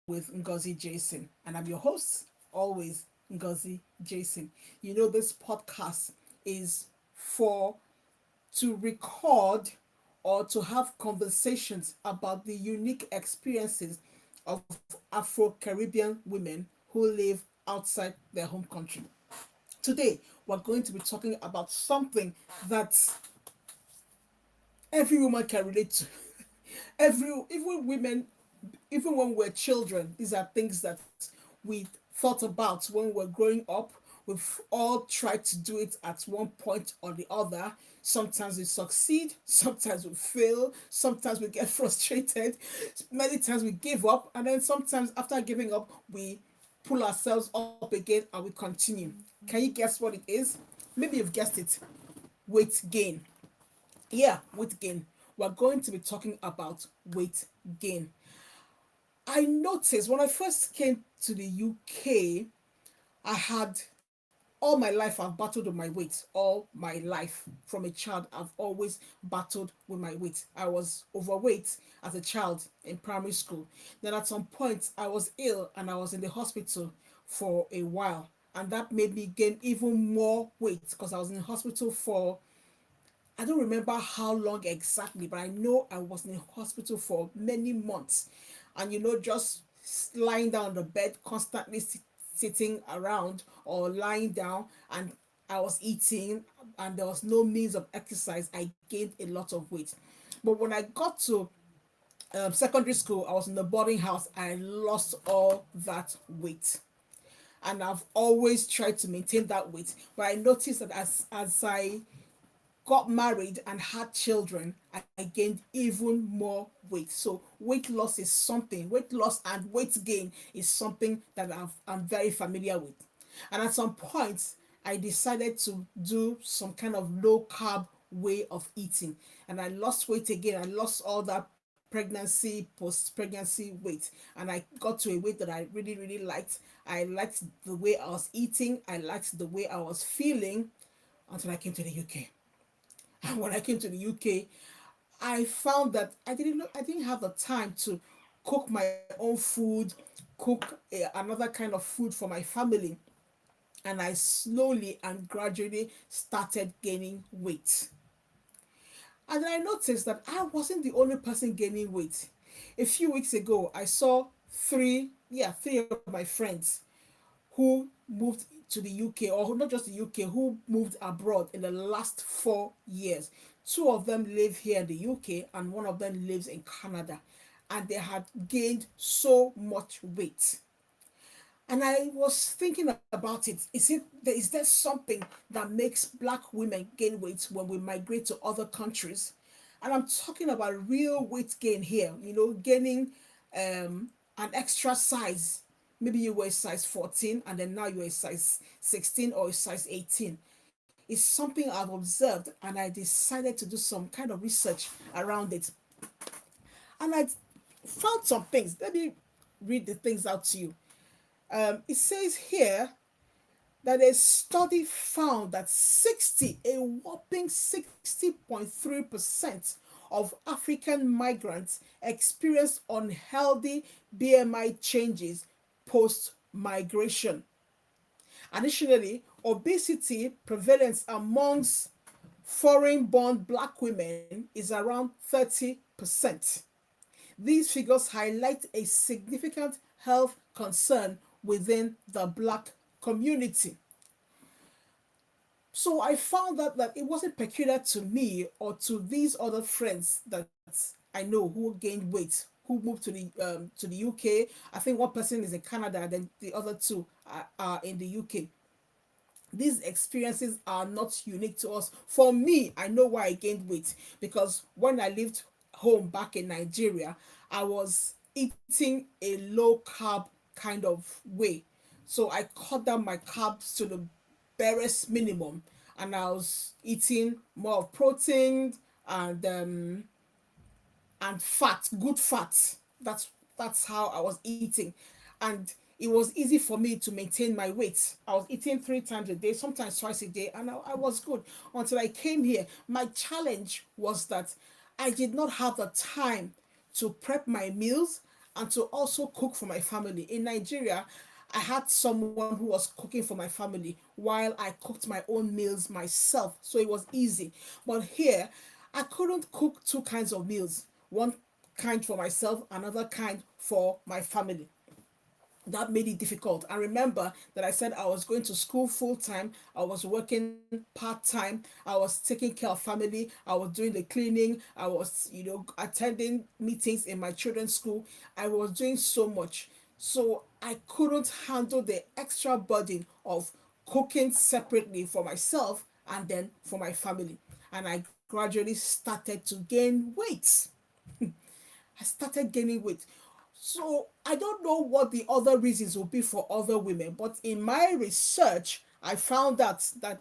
with Ngozi Jason, and I'm your host, always Ngozi Jason. You know, this podcast is for to record or to have conversations about the unique experiences of Afro-Caribbean women who live outside their home country. Today, we're going to be talking about something that every woman can relate to. Even women, even when we're children, these are things that we thought about when we're growing up. We've all tried to do it at one point or the other. Sometimes we succeed, sometimes we fail, sometimes we get frustrated, many times we give up, and then sometimes after giving up, we pull ourselves up again and we continue. Can you guess what it is? Maybe you've guessed it. Weight gain. Yeah, weight gain. We're going to be talking about weight gain. I noticed when I first came to the UK, I had all my life I've battled with my weight. All my life from a child, I've always battled with my weight. I was overweight as a child in primary school. Then at some point, I was ill and I was in the hospital for a while. And that made me gain even more weight because I was in the hospital for, I don't remember how long exactly, but I know I was in the hospital for many months. And just lying down on the bed, constantly sitting around or lying down, and I was eating, and there was no means of exercise. I gained a lot of weight. But when I got to secondary school, I was in the boarding house, I lost all that weight. And I've always tried to maintain that weight. But I noticed that as I got married and had children, I gained even more weight. So weight loss is something, weight loss and weight gain is something that I'm very familiar with. And at some point, I decided to do some kind of low carb way of eating. And I lost weight again. I lost all that pregnancy, post pregnancy weight. And I got to a weight that I really, really liked. I liked the way I was eating, I liked the way I was feeling until I came to the UK. And when I came to the UK, I found that I didn't have the time to cook my own food, cook another kind of food for my family, and I slowly and gradually started gaining weight. And then I noticed that I wasn't the only person gaining weight. A few weeks ago, I saw three of my friends who moved to the UK, or not just the UK, who moved abroad in the last 4 years. Two of them live here in the UK, and one of them lives in Canada. And they had gained so much weight. And I was thinking about it. Is there something that makes black women gain weight when we migrate to other countries? And I'm talking about real weight gain here, gaining an extra size. Maybe you were a size 14 and then now you're a size 16 or a size 18. It's something I've observed, and I decided to do some kind of research around it. And I found some things. Let me read the things out to you. It says here that a study found that a whopping 60.3% of African migrants experience unhealthy BMI changes post migration. Additionally, obesity prevalence amongst foreign born black women is around 30%. These figures highlight a significant health concern within the black community. So I found that it wasn't peculiar to me or to these other friends that I know who gained weight, who moved to the UK. I think one person is in Canada, then the other two are in the UK. These experiences are not unique to us. For me, I know why I gained weight, because when I lived home back in Nigeria, I was eating a low carb kind of way. So I cut down my carbs to the barest minimum, and I was eating more of protein and fat, good fat. That's how I was eating, and it was easy for me to maintain my weight. I was eating 3 times a day, sometimes twice a day, and I was good until I came here. My challenge was that I did not have the time to prep my meals. and to also cook for my family. In Nigeria, I had someone who was cooking for my family while I cooked my own meals myself, so it was easy. But here, I couldn't cook two kinds of meals, one kind for myself, another kind for my family. That made it difficult. And remember that I said I was going to school full time, I was working part time, I was taking care of family, I was doing the cleaning, I was, attending meetings in my children's school. I was doing so much. So I couldn't handle the extra burden of cooking separately for myself and then for my family. And I gradually started to gain weight. I started gaining weight. So I don't know what the other reasons will be for other women, but in my research, I found out that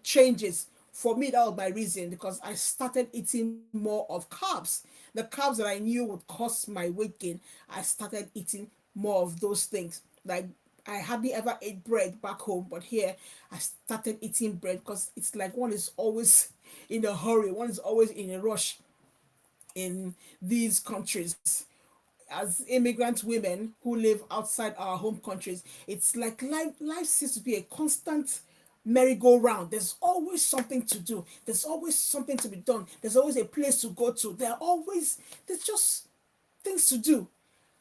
changes, for me, that was my reason, because I started eating more of carbs. The carbs that I knew would cause my weight gain, I started eating more of those things. Like, I hardly ever ate bread back home, but here I started eating bread because it's like one is always in a hurry, one is always in a rush in these countries. As immigrant women who live outside our home countries, it's like life seems to be a constant merry-go-round. There's always something to do, there's always something to be done, there's always a place to go to, there's just things to do.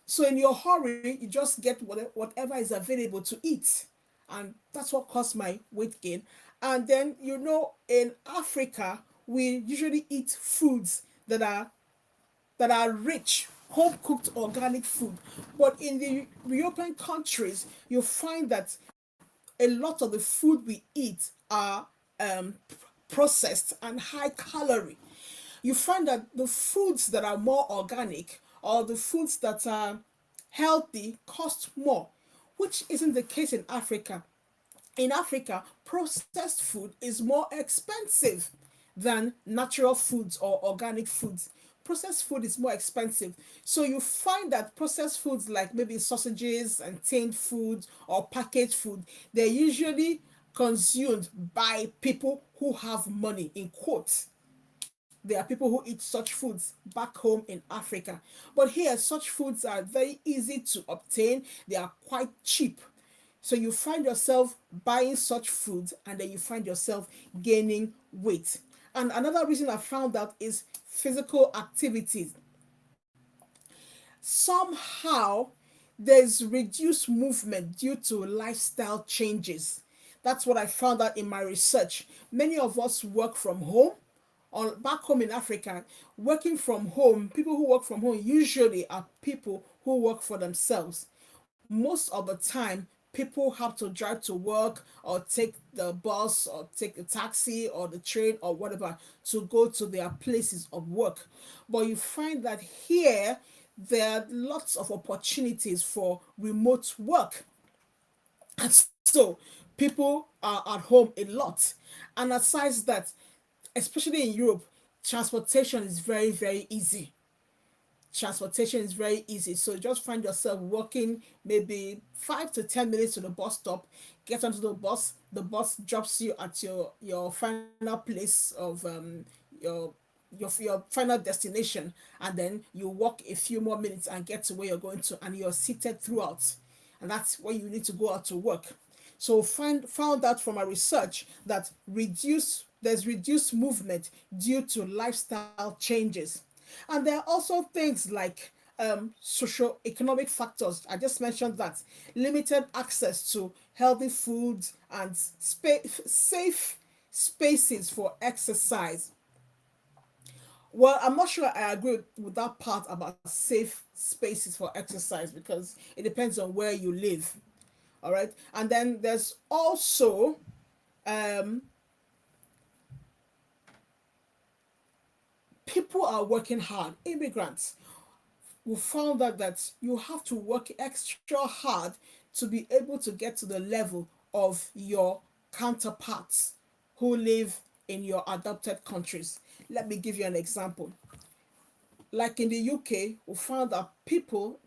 So in your hurry, you just get whatever is available to eat. And that's what caused my weight gain. And then, in Africa, we usually eat foods that are rich, home cooked organic food. But in the European countries, you find that a lot of the food we eat are um, processed and high calorie. You find that the foods that are more organic, or the foods that are healthy, cost more, which isn't the case in Africa. In Africa, processed food is more expensive than natural foods or organic foods. Processed food is more expensive. So you find that processed foods like maybe sausages and tinned food or packaged food, they're usually consumed by people who have money, in quotes. There are people who eat such foods back home in Africa. But here, such foods are very easy to obtain, they are quite cheap. So you find yourself buying such foods and then you find yourself gaining weight. And another reason I found out is physical activities. Somehow there's reduced movement due to lifestyle changes. That's what I found out in my research. Many of us work from home, or back home in Africa. Working from home, people who work from home usually are people who work for themselves. Most of the time, people have to drive to work or take the bus or take the taxi or the train or whatever to go to their places of work. But you find that here there are lots of opportunities for remote work. And so people are at home a lot. And aside that, especially in Europe, transportation is very, very easy. Transportation is very easy. So just find yourself walking maybe 5 to 10 minutes to the bus stop, get onto the bus drops you at your final place of your your final destination, and then you walk a few more minutes and get to where you're going to, and you're seated throughout. And that's where you need to go out to work. So found out from our research that there's reduced movement due to lifestyle changes. And there are also things like social economic factors. I just mentioned that limited access to healthy foods and safe spaces for exercise. Well, I'm not sure I agree with that part about safe spaces for exercise, because it depends on where you live. All right. And then there's also um, people are working hard. Immigrants, we found out that you have to work extra hard to be able to get to the level of your counterparts who live in your adopted countries. Let me give you an example. Like in the UK, we found that people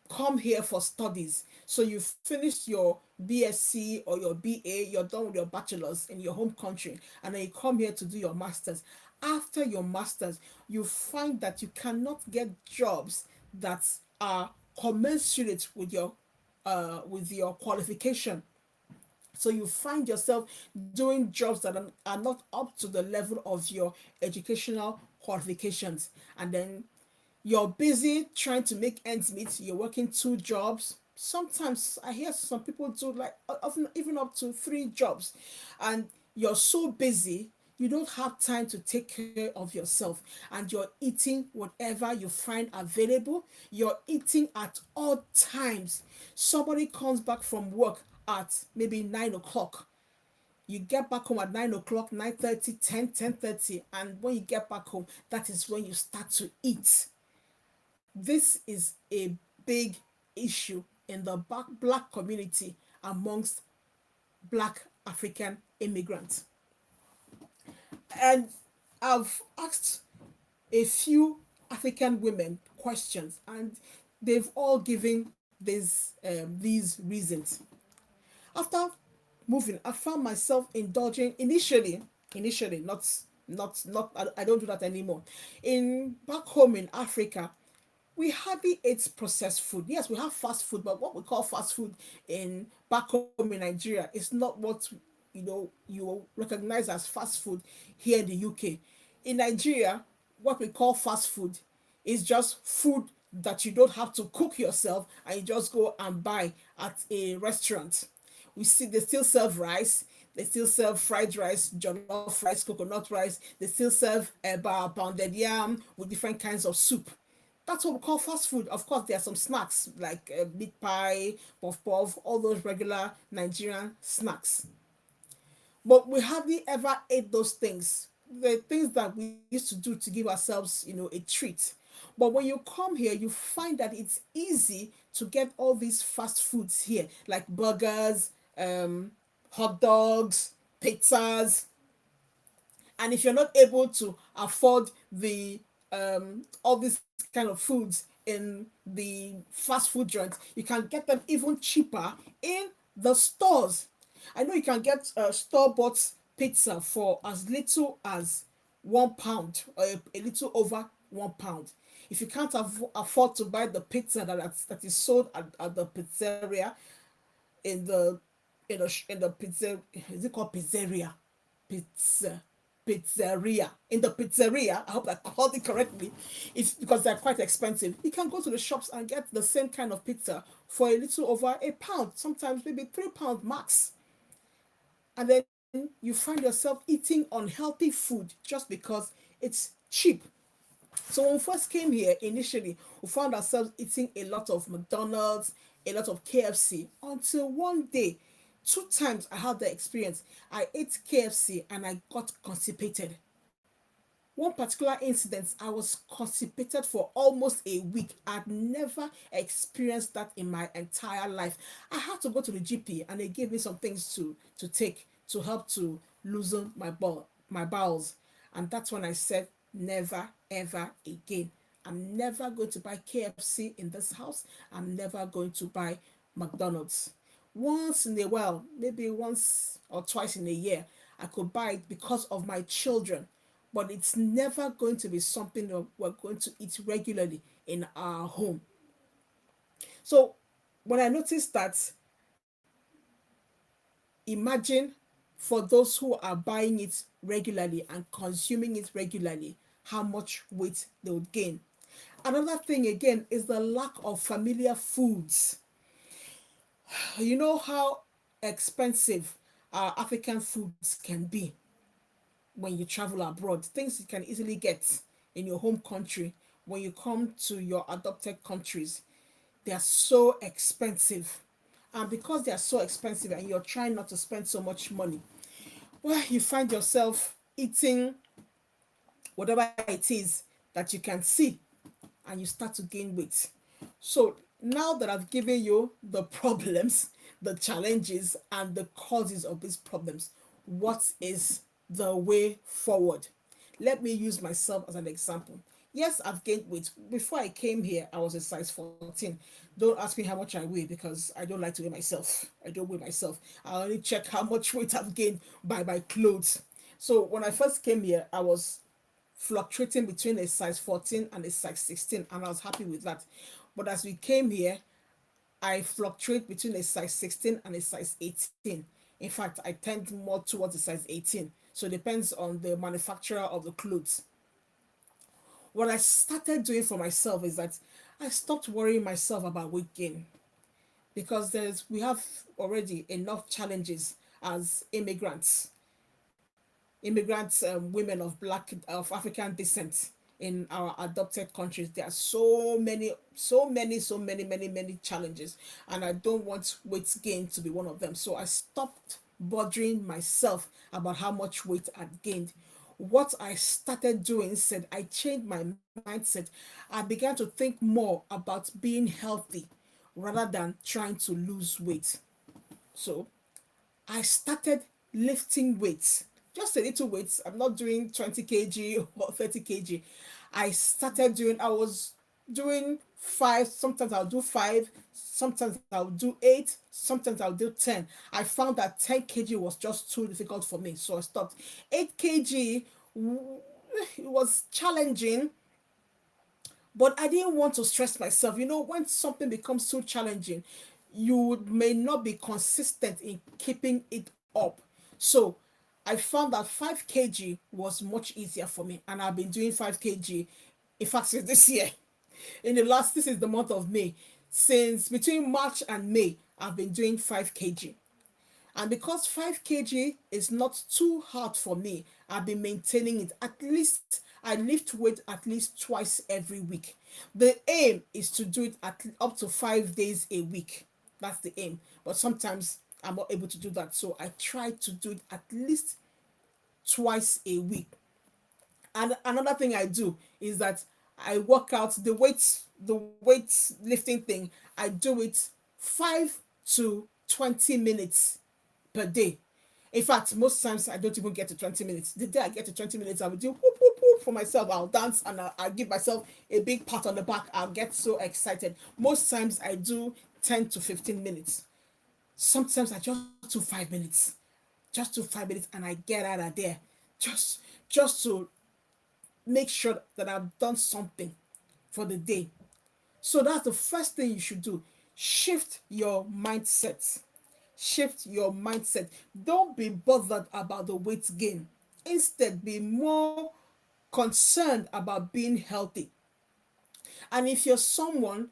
come here for studies. So you finished your BSc or your BA, you're done with your bachelor's in your home country, and then you come here to do your masters. After your masters, you find that you cannot get jobs that are commensurate with your qualification. So you find yourself doing jobs that are not up to the level of your educational qualifications, and then you're busy trying to make ends meet. You're working two jobs. Sometimes I hear some people do like often even up to three jobs, and you're so busy you don't have time to take care of yourself, and you're eating whatever you find available. You're eating at odd times. Somebody comes back from work at maybe 9 o'clock. You get back home at 9 o'clock, 9:30, 10, 10:30, and when you get back home, that is when you start to eat. This is a big issue in the black community amongst black African immigrants. And I've asked a few African women questions, and they've all given these reasons. After moving, I found myself indulging initially, not I don't do that anymore. In back home in Africa, we hardly eat processed food. Yes, we have fast food, but what we call fast food in back home in Nigeria is not what you recognize as fast food here in the UK. In Nigeria, what we call fast food is just food that you don't have to cook yourself and you just go and buy at a restaurant. We see they still serve rice, they still serve fried rice, jollof rice, coconut rice, they still serve pounded yam with different kinds of soup. That's what we call fast food. Of course, there are some snacks like meat pie, puff puff, all those regular Nigerian snacks. But we hardly ever ate those things. The things that we used to do to give ourselves, a treat. But when you come here, you find that it's easy to get all these fast foods here, like burgers, hot dogs, pizzas, and if you're not able to afford the all these kind of foods in the fast food joints, you can get them even cheaper in the stores. I know you can get store bought pizza for as little as £1 or a little over £1. If you can't afford to buy the pizza that is sold at the pizzeria, in the in the pizza, is it called pizzeria? Pizza Pizzeria. In the pizzeria, I hope I called it correctly. It's because they're quite expensive. You can go to the shops and get the same kind of pizza for a little over £1, sometimes maybe £3 max. And then you find yourself eating unhealthy food just because it's cheap. So when we first came here initially, we found ourselves eating a lot of McDonald's, a lot of KFC, until one day, two times I had the experience. I ate KFC and I got constipated. One particular incident, I was constipated for almost a week. I'd never experienced that in my entire life. I had to go to the GP and they gave me some things to take to help to loosen my bowels. And that's when I said, never ever again. I'm never going to buy KFC in this house. I'm never going to buy McDonald's. Once in a while, maybe once or twice in a year, I could buy it because of my children, but it's never going to be something that we're going to eat regularly in our home. So when I noticed that, imagine for those who are buying it regularly and consuming it regularly, how much weight they would gain. Another thing again is the lack of familiar foods. You know how expensive our African foods can be when you travel abroad. Things you can easily get in your home country, when you come to your adopted countries, they are so expensive. And because they are so expensive and you're trying not to spend so much money, well, you find yourself eating whatever it is that you can see, and you start to gain weight. So now that I've given you the problems, the challenges, and the causes of these problems, what is the way forward? Let me use myself as an example. Yes, I've gained weight. Before I came here, I was a size 14. Don't ask me how much I weigh because I don't like to weigh myself. I don't weigh myself. I only check how much weight I've gained by my clothes. So when I first came here, I was fluctuating between a size 14 and a size 16, and I was happy with that. But as we came here, I fluctuate between a size 16 and a size 18. In fact, I tend more towards the size 18. So it depends on the manufacturer of the clothes. What I started doing for myself is that I stopped worrying myself about weight gain, because we have already enough challenges as women of African descent in our adopted countries. There are so many challenges, and I don't want weight gain to be one of them. So I stopped bothering myself about how much weight I'd gained. What I started doing said I changed my mindset. I began to think more about being healthy rather than trying to lose weight. So I started lifting weights, just a little weights. I'm not doing 20 kg or 30 kg. I was doing five, sometimes I'll do five, sometimes I'll do eight, sometimes I'll do 10. I found that 10 kg was just too difficult for me, so I stopped. 8 kg, it was challenging, but I didn't want to stress myself. When something becomes too challenging, you may not be consistent in keeping it up. So I found that 5 kg was much easier for me, and I've been doing 5 kg. In fact, since this year, this is the month of May. Since between March and May, I've been doing 5 kg. And because 5 kg is not too hard for me, I've been maintaining it. At least I lift weight at least twice every week. The aim is to do it at up to 5 days a week. That's the aim. But sometimes I'm not able to do that. So I try to do it at least twice a week. And another thing I do is that I work out the weight lifting thing. I do it 5 to 20 minutes per day. In fact, most times I don't even get to 20 minutes. The day I get to 20 minutes, I will do whoop, whoop, whoop for myself. I'll dance and I'll give myself a big pat on the back. I'll get so excited. Most times I do 10 to 15 minutes. Sometimes I just do 5 minutes. Just do 5 minutes and I get out of there. Just just to make sure that I've done something for the day. So that's the first thing you should do. Shift your mindset. Shift your mindset. Don't be bothered about the weight gain. Instead, be more concerned about being healthy. And if you're someone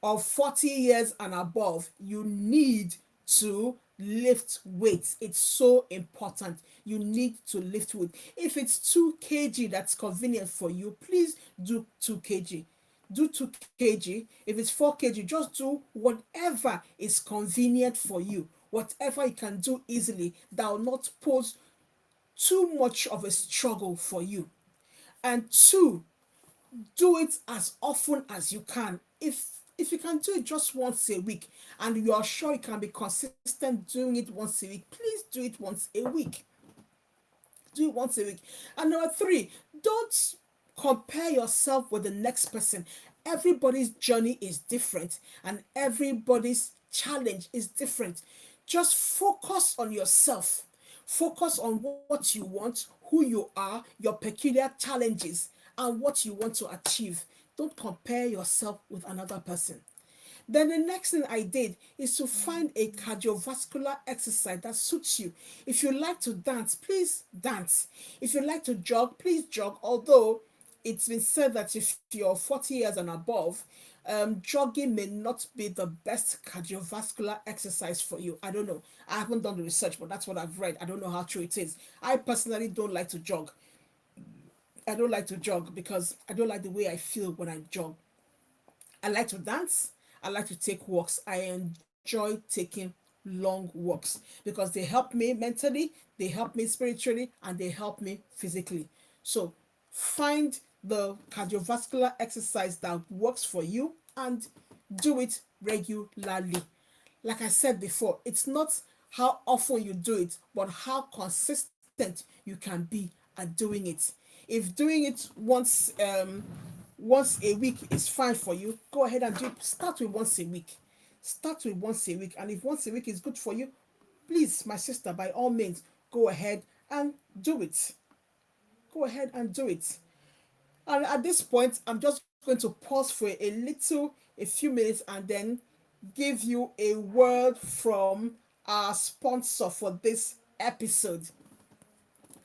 of 40 years and above, you need to lift weights. It's so important. You need to lift weight. If it's 2 kg that's convenient for you, please do 2 kg. Do 2 kg. If it's 4 kg, just do whatever is convenient for you. Whatever you can do easily that will not pose too much of a struggle for you. And two, do it as often as you can. If you can do it just once a week and you are sure you can be consistent doing it once a week, please do it once a week. Do it once a week. And number three, don't compare yourself with the next person. Everybody's journey is different and everybody's challenge is different. Just focus on yourself. Focus on what you want, who you are, your peculiar challenges, and what you want to achieve. Don't compare yourself with another person. Then the next thing I did is to find a cardiovascular exercise that suits you. If you like to dance, please dance. If you like to jog, please jog. Although it's been said that if you're 40 years and above, jogging may not be the best cardiovascular exercise for you. I don't know. I haven't done the research, but that's what I've read. I don't know how true it is. I personally don't like to jog. I don't like to jog because I don't like the way I feel when I jog. I like to dance. I like to take walks. I enjoy taking long walks because they help me mentally, they help me spiritually, and they help me physically. So find the cardiovascular exercise that works for you and do it regularly. Like I said before, it's not how often you do it, but how consistent you can be at doing it. If doing it once a week is fine for you, go ahead and do it. Start with once a week. Start with once a week. And if once a week is good for you, please, my sister, by all means, go ahead and do it. go ahead and do it. And at this point, I'm just going to pause for a few minutes, and then give you a word from our sponsor for this episode.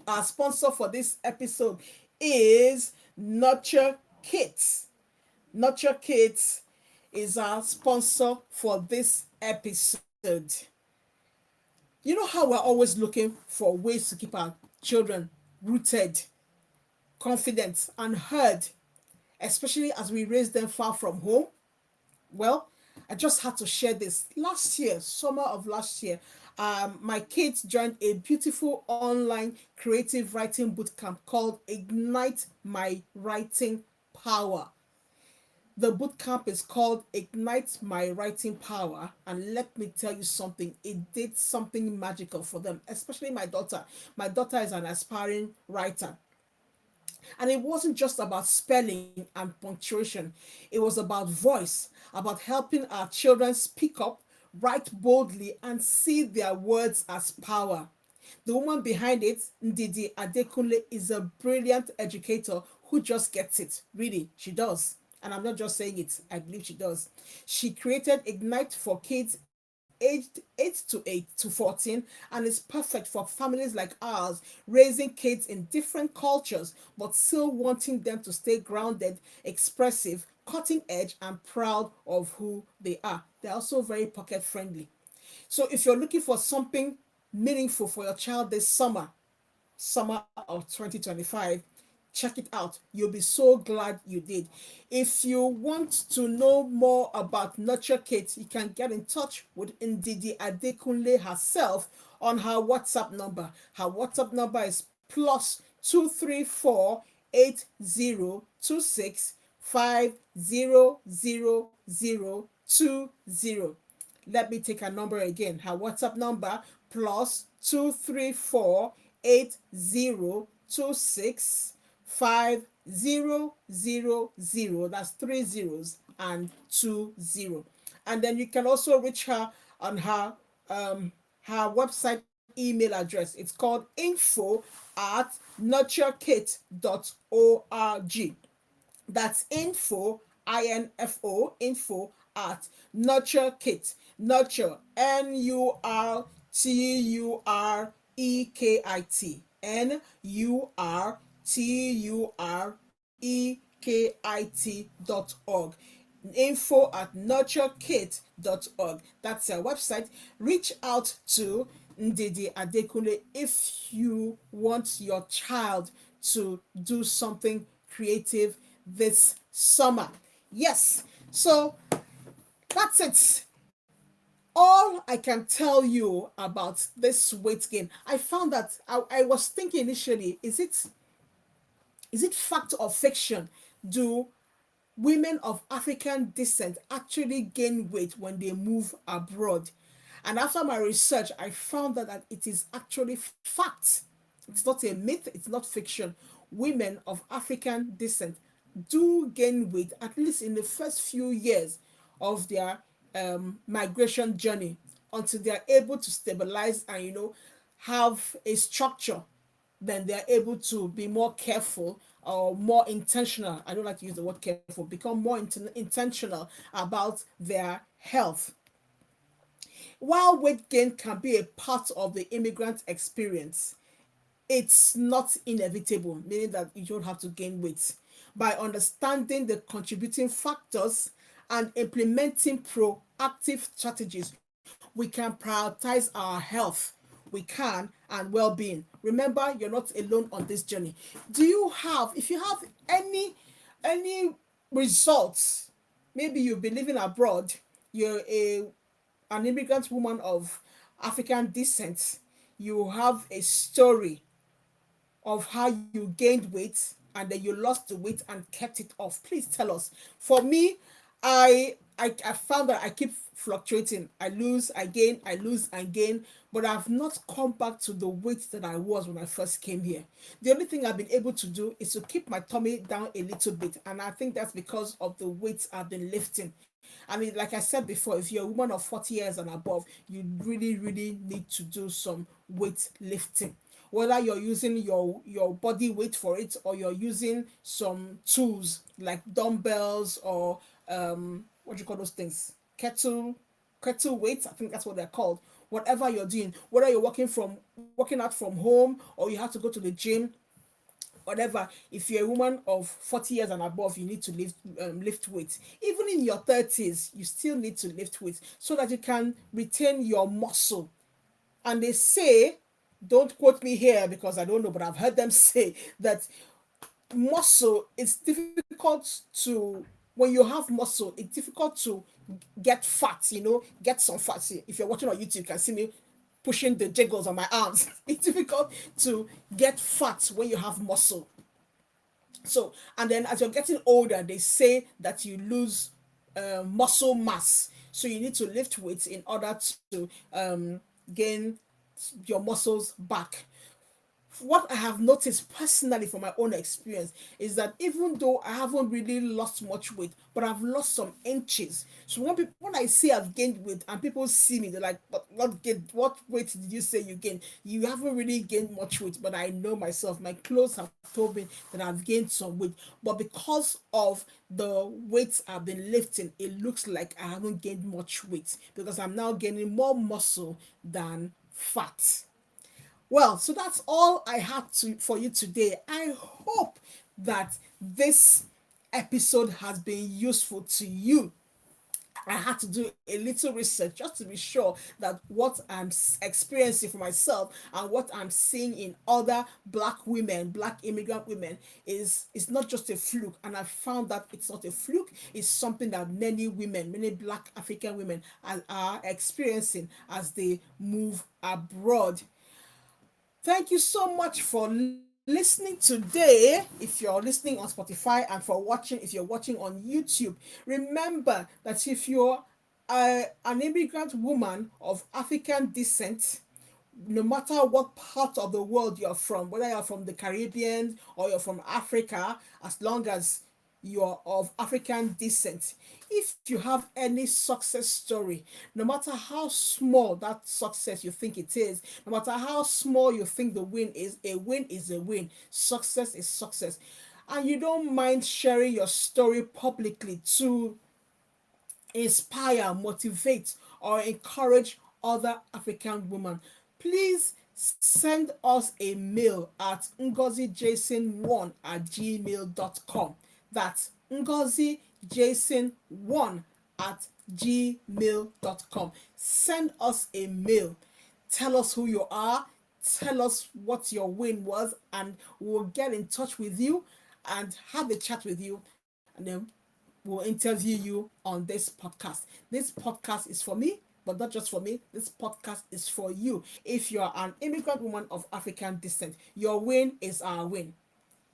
Our sponsor for this episode is Nurture Kits. Nurture Kids is our sponsor for this episode. You know how we're always looking for ways to keep our children rooted, confident, and heard, especially as we raise them far from home? Well, I just had to share this. Last year, summer of last year, my kids joined a beautiful online creative writing bootcamp called Ignite My Writing Power. The boot camp is called Ignite My Writing Power, and let me tell you something, it did something magical for them, especially my daughter. My daughter is an aspiring writer, and it wasn't just about spelling and punctuation, it was about voice, about helping our children speak up, write boldly, and see their words as power. The woman behind it, Ndidi Adekunle, is a brilliant educator who just gets it. Really, she does. And I'm not just saying it, I believe she does. She created Ignite for kids aged 8 to 14, and is perfect for families like ours, raising kids in different cultures, but still wanting them to stay grounded, expressive, cutting edge, and proud of who they are. They're also very pocket friendly. So if you're looking for something meaningful for your child this summer of 2025, check it out. You'll be so glad you did. If you want to know more about Nurture Kit, you can get in touch with Ndidi Adekunle herself on her WhatsApp number. Her WhatsApp number is +234 8026 500020. Let me take her number again. Her WhatsApp number +234 8026 5000. That's three zeros and 20. And then you can also reach her on her website email address. It's called info@nurturekit.org. That's info at nurture, NURTUREKIT, info@nurturekit.org. That's our website. Reach out to Ndidi Adekunle if you want your child to do something creative this summer. Yes, so that's it. All I can tell you about this weight gain, I found that I was thinking initially, is it fact or fiction? Do women of African descent actually gain weight when they move abroad? And after my research, I found that it is actually fact. It's not a myth, it's not fiction. Women of African descent do gain weight, at least in the first few years of their migration journey, until they are able to stabilize and have a structure. Then they're able to be more careful or more intentional. I don't like to use the word careful, become more intentional about their health. While weight gain can be a part of the immigrant experience, it's not inevitable, meaning that you don't have to gain weight. By understanding the contributing factors and implementing proactive strategies, we can prioritize our health. We can, and well-being. Remember, you're not alone on this journey. If you have any results, maybe you've been living abroad, you're an immigrant woman of African descent, you have a story of how you gained weight and then you lost the weight and kept it off, please tell us. For me, I found that I keep fluctuating. I lose, I gain, I lose, and gain, but I've not come back to the weight that I was when I first came here. The only thing I've been able to do is to keep my tummy down a little bit, and I think that's because of the weights I've been lifting. I mean, like I said before, if you're a woman of 40 years and above, you really, really need to do some weight lifting. whether you're using your body weight for it, or you're using some tools like dumbbells, or what do you call those things, kettle weights, I think that's what they're called. Whatever you're doing, whether you're working out from home, or you have to go to the gym, whatever. If you're a woman of 40 years and above, you need to lift weights. Even in your 30s, you still need to lift weights so that you can retain your muscle. And they say, don't quote me here because I don't know, but I've heard them say that muscle, it's difficult to, when you have muscle, it's difficult to get fat, get some fat. See, if you're watching on YouTube, you can see me pushing the jiggles on my arms. It's difficult to get fat when you have muscle. So, and then as you're getting older, they say that you lose muscle mass. So you need to lift weights in order to gain your muscles back. What I have noticed personally from my own experience is that even though I haven't really lost much weight, but I've lost some inches. So when I say I've gained weight and people see me, they're like, "But what weight did you say you gained? You haven't really gained much weight." But I know myself. My clothes have told me that I've gained some weight, but because of the weights I've been lifting, it looks like I haven't gained much weight because I'm now gaining more muscle than fat. Well, so that's all I had to for you today. I hope that this episode has been useful to you. I had to do a little research just to be sure that what I'm experiencing for myself and what I'm seeing in other black women, black immigrant women, is not just a fluke. And I found that it's not a fluke. It's something that many women, many black African women are experiencing as they move abroad. Thank you so much for listening today. If you're listening on Spotify, and for watching, if you're watching on YouTube, remember that if you're an immigrant woman of African descent, no matter what part of the world you're from, whether you're from the Caribbean or you're from Africa, as long as you're of African descent, if you have any success story, no matter how small that success you think it is, no matter how small you think the win is, a win is a win. Success is success. And you don't mind sharing your story publicly to inspire, motivate, or encourage other African women, please send us a mail at ngozijason1 at gmail.com. That's ngozijason1 at gmail.com. Send us a mail. Tell us who you are. Tell us what your win was, and we'll get in touch with you and have a chat with you. And then will interview you on this podcast. This podcast is for me, but not just for me. This podcast is for you. If you're an immigrant woman of African descent, your win is our win.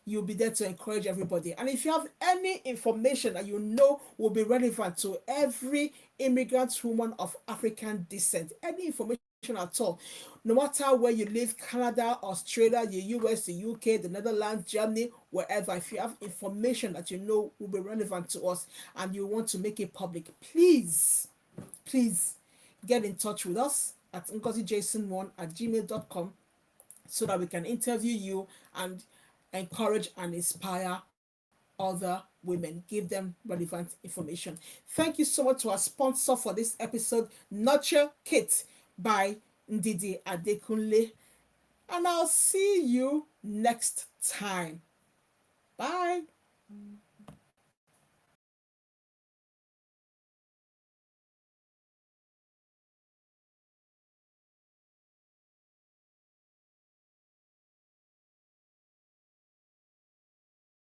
You'll be there to encourage everybody. And if you have any information that you know will be relevant to every immigrant woman of African descent, any information at all, no matter where you live, Canada, Australia, the US, the UK, the Netherlands, Germany, wherever, if you have information that you know will be relevant to us and you want to make it public, please get in touch with us at ngozijason1 at gmail.com so that we can interview you and encourage and inspire other women, give them relevant information. Thank you so much to our sponsor for this episode, Nurture Kit by Ndidi Adekunle. And I'll see you next time. Bye.